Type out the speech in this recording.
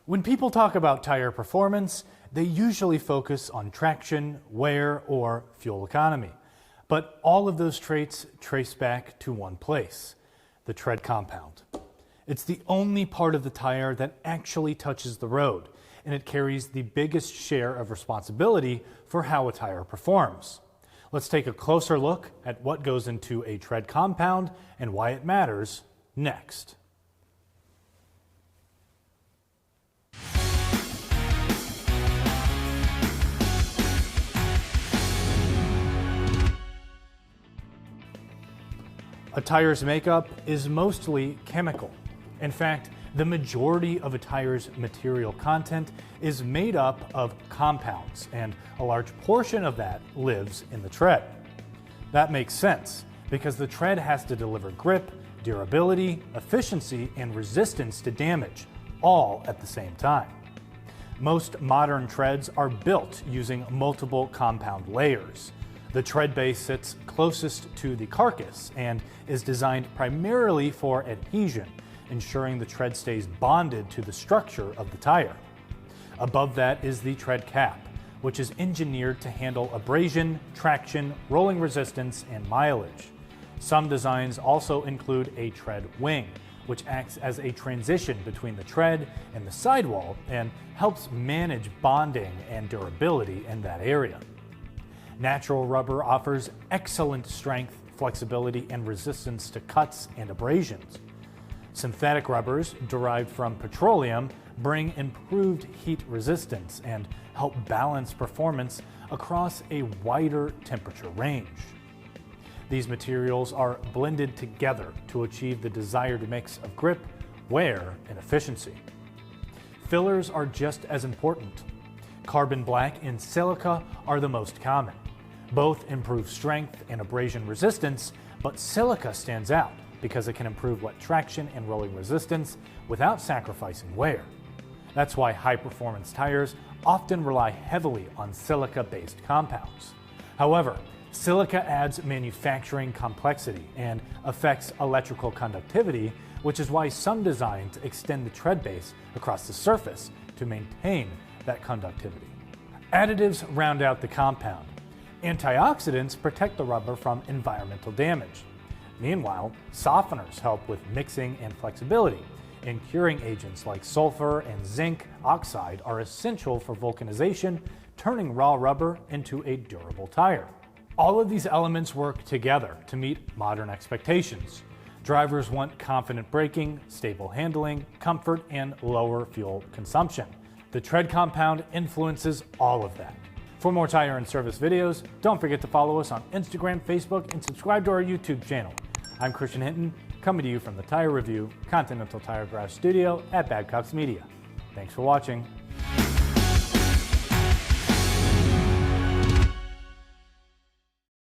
When people talk about tire performance, they usually focus on traction, wear, or fuel economy. But all of those traits trace back to one place: the tread compound. It's the only part of the tire that actually touches the road, and it carries the biggest share of responsibility for how a tire performs. Let's take a closer look at what goes into a tread compound and why it matters next. A tire's makeup is mostly chemical. In fact, the majority of a tire's material content is made up of compounds, and a large portion of that lives in the tread. That makes sense, because the tread has to deliver grip, durability, efficiency, and resistance to damage, all at the same time. Most modern treads are built using multiple compound layers. The tread base sits closest to the carcass and is designed primarily for adhesion, ensuring the tread stays bonded to the structure of the tire. Above that is the tread cap, which is engineered to handle abrasion, traction, rolling resistance, and mileage. Some designs also include a tread wing, which acts as a transition between the tread and the sidewall and helps manage bonding and durability in that area. Natural rubber offers excellent strength, flexibility, and resistance to cuts and abrasions. Synthetic rubbers derived from petroleum bring improved heat resistance and help balance performance across a wider temperature range. These materials are blended together to achieve the desired mix of grip, wear, and efficiency. Fillers are just as important. Carbon black and silica are the most common. Both improve strength and abrasion resistance, but silica stands out because it can improve wet traction and rolling resistance without sacrificing wear. That's why high-performance tires often rely heavily on silica-based compounds. However, silica adds manufacturing complexity and affects electrical conductivity, which is why some designs extend the tread base across the surface to maintain that conductivity. Additives round out the compound. Antioxidants protect the rubber from environmental damage. Meanwhile, softeners help with mixing and flexibility, and curing agents like sulfur and zinc oxide are essential for vulcanization, turning raw rubber into a durable tire. All of these elements work together to meet modern expectations. Drivers want confident braking, stable handling, comfort, and lower fuel consumption. The tread compound influences all of that. For more tire and service videos, don't forget to follow us on Instagram, Facebook, and subscribe to our YouTube channel. I'm Christian Hinton, coming to you from the Tire Review Continental Tire Garage Studio at Badcock's Media. Thanks for watching.